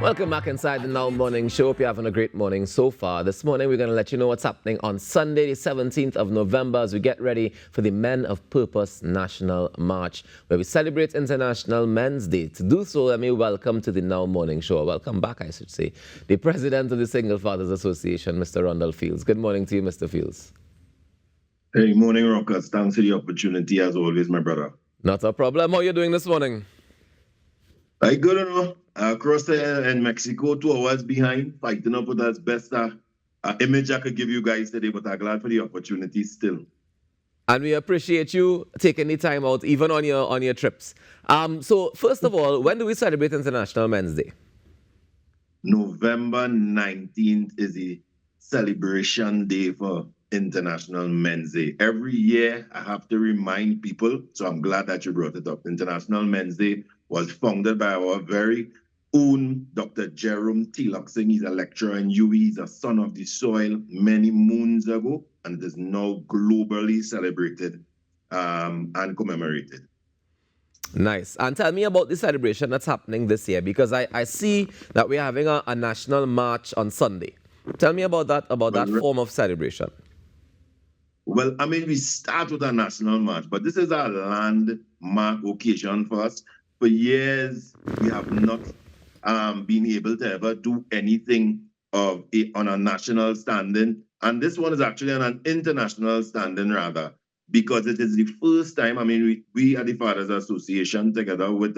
Welcome back inside the Now Morning Show. Hope you're having a great morning so far. This morning, we're going to let you know what's happening on Sunday, the 17th of November, as we get ready for the Men of Purpose National March, where we celebrate International Men's Day. To do so, let me welcome to the Now Morning Show. Welcome back, I should say, the President of the Single Fathers Association, Mr. Rhondall Feeles. Good morning to you, Mr. Feeles. Hey, morning, Rawkus. Thanks for the opportunity, as always, my brother. Not a problem. How are you doing this morning? I good enough. Across there in Mexico, 2 hours behind, fighting up with us best image I could give you guys today, but I'm glad for the opportunity still. And we appreciate you taking the time out, even on your trips. So first of all, when do we celebrate International Men's Day? November 19th is the celebration day for International Men's Day. Every year, I have to remind people, so I'm glad that you brought it up. International Men's Day was founded by our very own Dr. Jerome Singh. He's a lecturer in UWI. He's a son of the soil many moons ago, and it is now globally celebrated and commemorated. Nice. And tell me about the celebration that's happening this year, because I see that we're having a national march on Sunday. Tell me about that form of celebration. Well, I mean, we start with a national march, but this is a landmark occasion for us. For years, we have not been able to ever do anything on a national standing. And this one is actually on an international standing, rather, because it is the first time, I mean, we at the Fathers Association, together with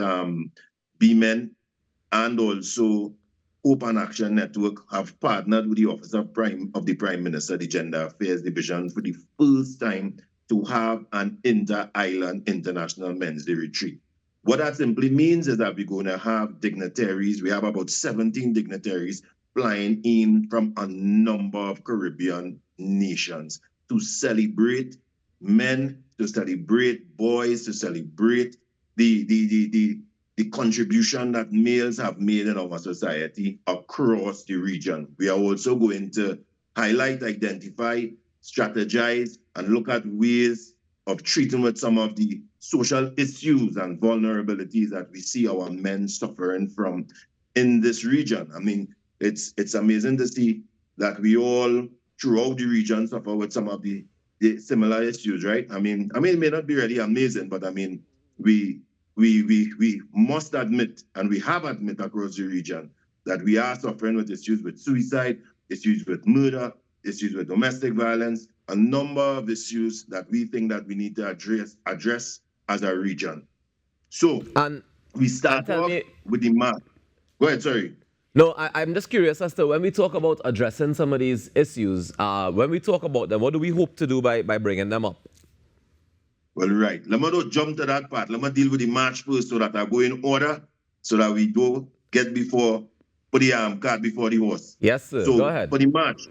B-Men and also Hope and Action Network, have partnered with the Office of the Prime Minister, the Gender Affairs Division, for the first time to have an inter-island International Men's Day retreat. What that simply means is that we're going to have dignitaries. We have about 17 dignitaries flying in from a number of Caribbean nations to celebrate men, to celebrate boys, to celebrate the contribution that males have made in our society across the region. We are also going to highlight, identify, strategize, and look at ways of treating with some of the social issues and vulnerabilities that we see our men suffering from in this region. I mean, it's amazing to see that we all, throughout the region, suffer with some of the similar issues, right? I mean, it may not be really amazing, but I mean, we must admit, and we have admit across the region, that we are suffering with issues with suicide, issues with murder, issues with domestic violence, a number of issues that we think that we need to address as a region. So we start off with the march. Go ahead, sorry. No, I'm just curious as to when we talk about addressing some of these issues, when we talk about them, what do we hope to do by bringing them up? Well, right. Let me not jump to that part. Let me deal with the march first so that I go in order, so that we don't get put the cart before the horse. Yes, sir. So go ahead. For the march,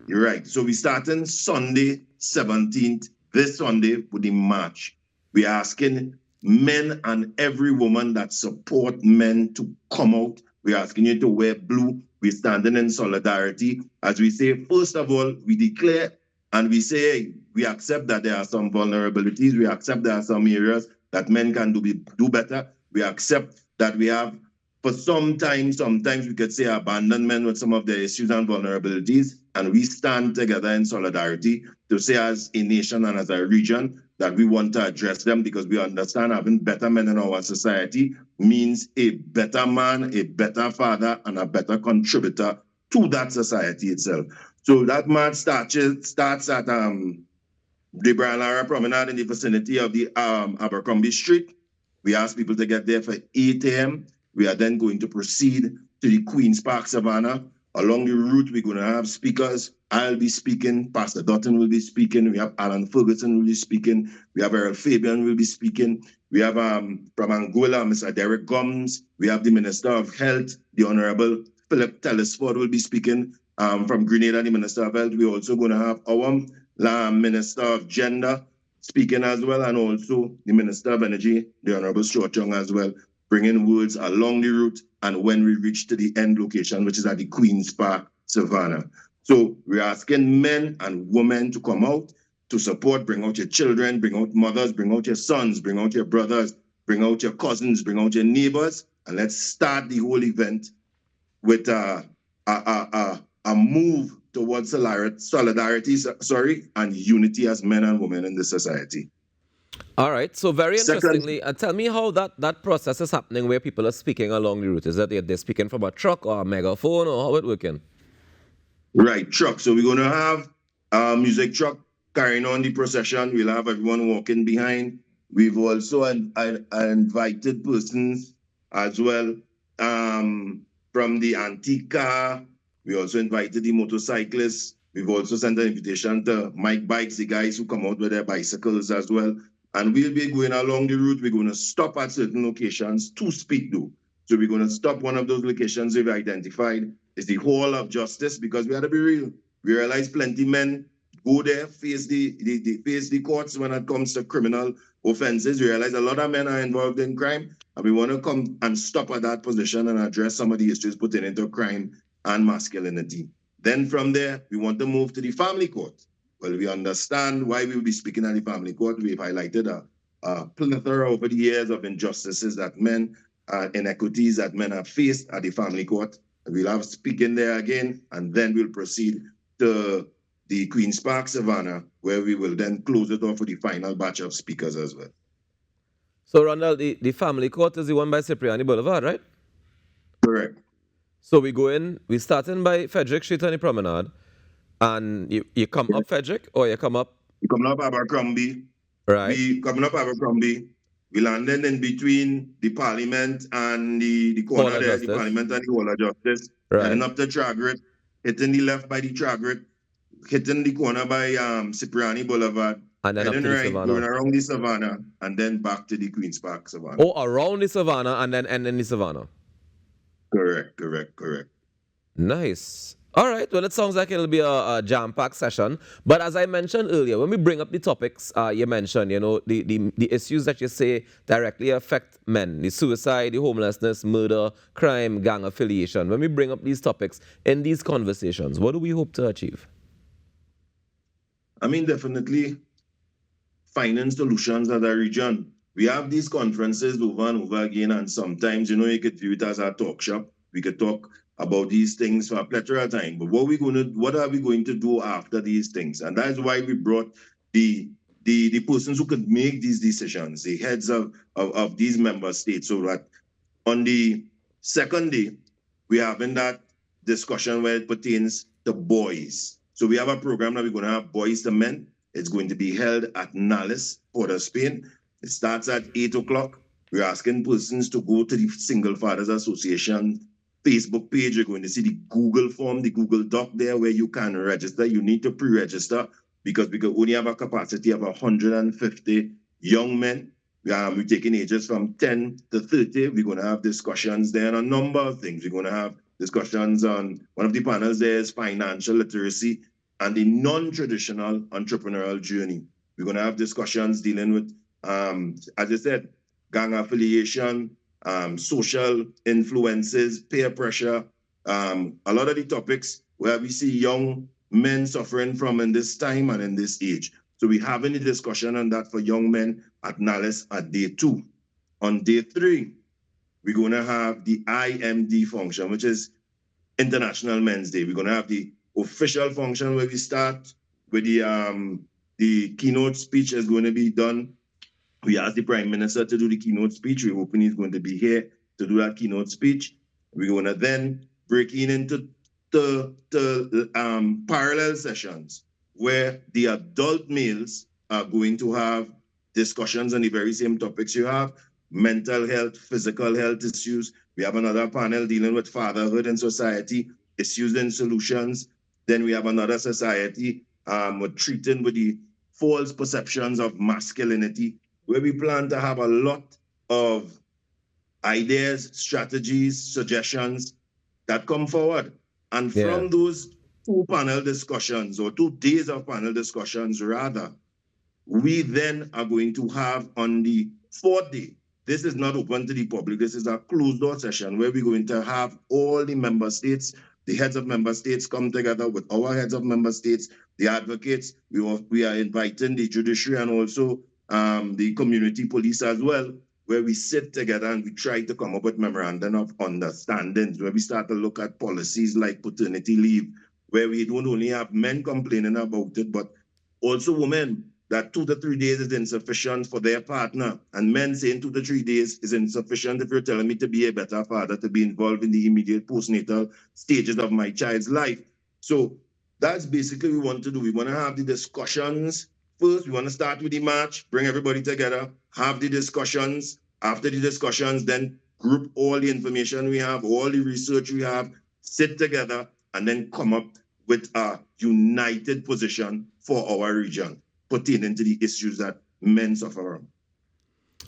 you're right. So we starting Sunday, 17th, this Sunday, with the march. We're asking men and every woman that support men to come out. We're asking you to wear blue. We're standing in solidarity. As we say, first of all, we declare and we say, hey, we accept that there are some vulnerabilities. We accept there are some areas that men can do better. We accept that we have, for sometimes we could say abandonment with some of the issues and vulnerabilities. And we stand together in solidarity to say as a nation and as a region that we want to address them, because we understand having better men in our society means a better man, a better father, and a better contributor to that society itself. So that march starts at the Brian Lara Promenade in the vicinity of the Abercrombie Street. We ask people to get there for 8 a.m. We are then going to proceed to the Queen's Park Savannah. Along the route, we're going to have speakers. I'll be speaking. Pastor Dutton will be speaking. We have Alan Ferguson will be speaking. We have Errol Fabian will be speaking. We have from Angola, Mr. Derek Gums. We have the Minister of Health, the Honorable Philip Telesford will be speaking. From Grenada, the Minister of Health. We're also going to have our Minister of Gender speaking as well, and also the Minister of Energy, the Honorable Stuart Young as well, bringing words along the route and when we reach to the end location, which is at the Queen's Park, Savannah. So we're asking men and women to come out to support, bring out your children, bring out mothers, bring out your sons, bring out your brothers, bring out your cousins, bring out your neighbors, and let's start the whole event with a move towards solidarity, and unity as men and women in the society. All right. So very Second, interestingly, tell me how that process is happening where people are speaking along the route. Is that they're speaking from a truck or a megaphone or how it working? right, truck. So we're going to have a music truck carrying on the procession. We'll have everyone walking behind. We've also invited persons as well from the antique car. We also invited the motorcyclists. We've also sent an invitation to Mike Bikes, the guys who come out with their bicycles as well. And we'll be going along the route. We're going to stop at certain locations to speak though. So we're going to stop one of those locations we've identified. It's the Hall of Justice, because we had to be real. We realize plenty men go there, face the courts when it comes to criminal offenses. We realize a lot of men are involved in crime, and we want to come and stop at that position and address some of the issues pertaining to crime and masculinity. Then from there, we want to move to the family court. Well, we understand why we will be speaking at the family court. We've highlighted a plethora over the years of injustices that men, inequities that men have faced at the family court. We'll have speaking there again, and then we'll proceed to the Queen's Park Savannah, where we will then close it off with the final batch of speakers as well. So Rhondall, the family court is the one by Cipriani Boulevard, right? Correct. So we go in, we start in by Frederick Street on the promenade, and you come up Frederick or you come up? We coming up Abercrombie. Right. We coming up Abercrombie. We landed in between the Parliament and the corner there, the Parliament and the Hall of Justice. Right. Heading up to Tragrit, hitting the left by the Tragrit, hitting the corner by Cipriani Boulevard, and then heading up to right, the Savannah. going around the Savannah, and then back to the Queen's Park Savannah. Oh, around the Savannah and then end in the Savannah. Correct. Nice. All right. Well, it sounds like it'll be a jam-packed session. But as I mentioned earlier, when we bring up the topics you mentioned, the issues that you say directly affect men, the suicide, the homelessness, murder, crime, gang affiliation. When we bring up these topics in these conversations, what do we hope to achieve? I mean, definitely finding solutions at the region. We have these conferences over and over again, and sometimes, you could view it as a talk shop. We could talk about these things for a plethora of time. But what are we going to do after these things? And that's why we brought the persons who could make these decisions, the heads of these member states, so that on the second day, we're having that discussion where it pertains to boys. So we have a program that we're going to have Boys to Men. It's going to be held at Nales, Port of Spain. It starts at 8 o'clock. We're asking persons to go to the Single Fathers Association Facebook page. You're going to see the Google form, the Google Doc there where you can register. You need to pre-register because we could only have a capacity of 150 young men. We're taking ages from 10 to 30. We're going to have discussions there on a number of things. We're going to have discussions on, one of the panels there is financial literacy and the non-traditional entrepreneurial journey. We're going to have discussions dealing with, as I said, gang affiliation, social influences, peer pressure, a lot of the topics where we see young men suffering from in this time and in this age. So we're having a discussion on that for young men at Nales at day 2. On day 3, we're going to have the IMD function, which is International Men's Day. We're going to have the official function where we start with the keynote speech is going to be done. We asked the Prime Minister to do the keynote speech. We're hoping he's going to be here to do that keynote speech. We're going to then break into parallel sessions where the adult males are going to have discussions on the very same topics you have: mental health, physical health issues. We have another panel dealing with fatherhood in society, issues and solutions. Then we have another society treating with the false perceptions of masculinity, where we plan to have a lot of ideas, strategies, suggestions that come forward. And from those 2 panel discussions, or 2 days of panel discussions rather, we then are going to have on the 4th day, this is not open to the public, this is a closed door session where we're going to have all the member states, the heads of member states come together with our heads of member states, the advocates. We are inviting the judiciary and also the community police as well, where we sit together and we try to come up with memorandum of understandings, where we start to look at policies like paternity leave, where we don't only have men complaining about it, but also women, that 2 to 3 days is insufficient for their partner, and men saying 2 to 3 days is insufficient if you're telling me to be a better father, to be involved in the immediate postnatal stages of my child's life. So that's basically what we want to do. We want to have the discussions. First, we want to start with the march, bring everybody together, have the discussions. After the discussions, then group all the information we have, all the research we have, sit together, and then come up with a united position for our region pertaining to the issues that men suffer from.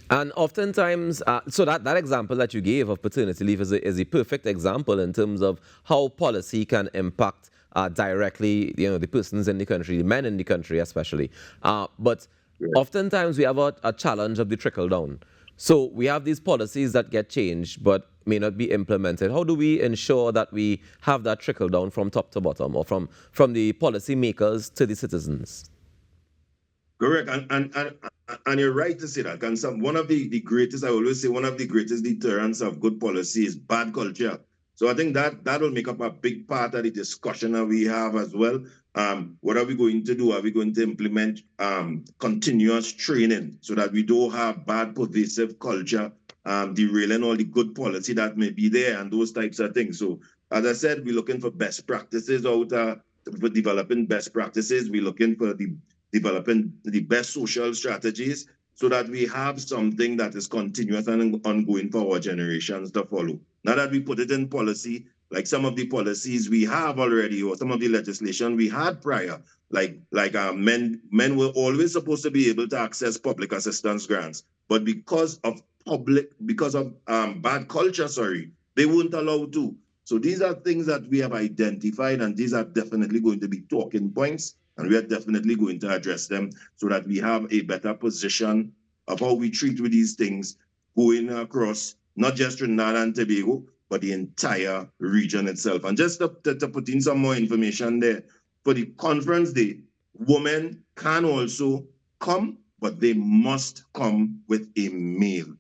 And oftentimes, so that example that you gave of paternity leave is a perfect example in terms of how policy can impact directly, the persons in the country, the men in the country especially. But oftentimes we have a challenge of the trickle down. So we have these policies that get changed but may not be implemented. How do we ensure that we have that trickle down from top to bottom, or from the policy makers to the citizens? Correct, and you're right to say that. And one of the greatest, I always say, one of the greatest deterrents of good policy is bad culture. So I think that will make up a big part of the discussion that we have as well. What are we going to do? Are we going to implement continuous training so that we don't have bad pervasive culture derailing all the good policy that may be there and those types of things? So as I said, we're looking for best practices for developing best practices. We're looking for developing the best social strategies so that we have something that is continuous and ongoing for our generations to follow. Now that we put it in policy, like some of the policies we have already, or some of the legislation we had prior, like men were always supposed to be able to access public assistance grants, but because of bad culture, they weren't allowed to. So these are things that we have identified, and these are definitely going to be talking points, and we are definitely going to address them so that we have a better position of how we treat with these things going across not just Trinidad and Tobago, but the entire region itself. And just to put in some more information there, for the conference day, women can also come, but they must come with a male.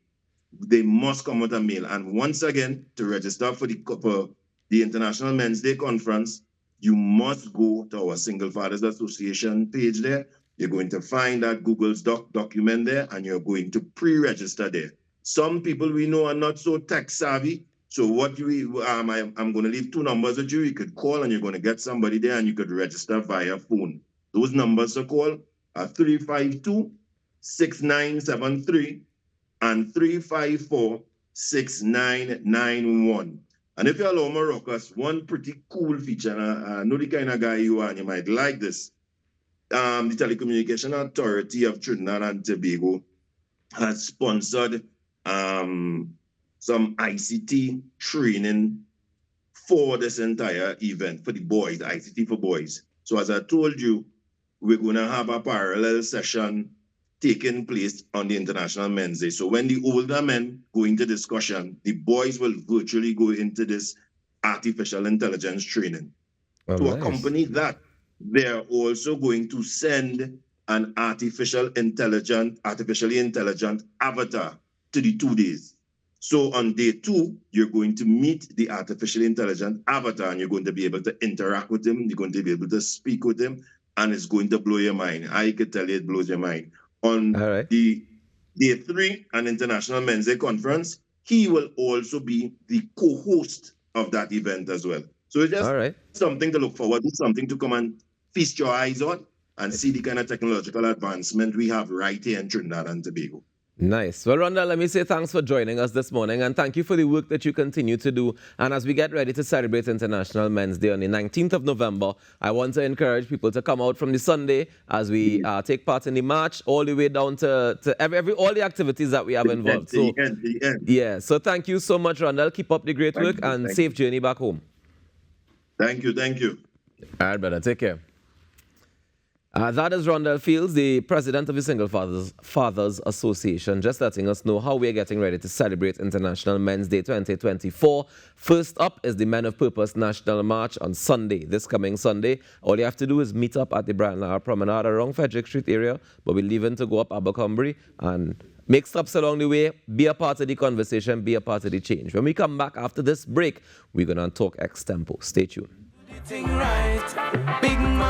They must come with a male. And once again, to register for the International Men's Day Conference, you must go to our Single Fathers Association page there. You're going to find that Google's document there, and you're going to pre-register there. Some people we know are not so tech savvy. So what I'm going to leave 2 numbers with you. You could call and you're going to get somebody there, and you could register via phone. Those numbers to call are 352-6973 and 354-6991. And if you allow me, Rawkus, one pretty cool feature, and I know the kind of guy you are, and you might like this. The Telecommunication Authority of Trinidad and Tobago has sponsored some ICT training for this entire event for the boys, ICT for boys. So as I told you, we're going to have a parallel session taking place on the International Men's Day. So when the older men go into discussion, the boys will virtually go into this artificial intelligence training. To accompany that, they're also going to send an artificially intelligent avatar to the 2 days. So on day 2, you're going to meet the artificially intelligent avatar, and you're going to be able to interact with him. You're going to be able to speak with him, and it's going to blow your mind. I could tell you it blows your mind. On the day 3, an International Men's Day Conference, he will also be the co-host of that event as well. So it's just something to look forward to, something to come and feast your eyes on and see the kind of technological advancement we have right here in Trinidad and Tobago. Nice. Well, Rhondall, let me say thanks for joining us this morning, and thank you for the work that you continue to do. And as we get ready to celebrate International Men's Day on the 19th of November, I want to encourage people to come out from the Sunday as we take part in the march all the way down to all the activities that we have involved. So, yeah. So thank you so much, Rhondall. Keep up the great work and safe journey back home. Thank you. Thank you. All right, brother. Take care. That is Rhondall Feeles, the president of the Single Fathers Association, just letting us know how we are getting ready to celebrate International Men's Day 2024. First up is the Men of Purpose National March on Sunday, this coming Sunday. All you have to do is meet up at the Brian Lara Promenade around Frederick Street area, but we're leaving to go up Abercrombie and Make stops along the way, be a part of the conversation, be a part of the change. When we come back after this break, we're going to talk extempo. Stay tuned. Right. Big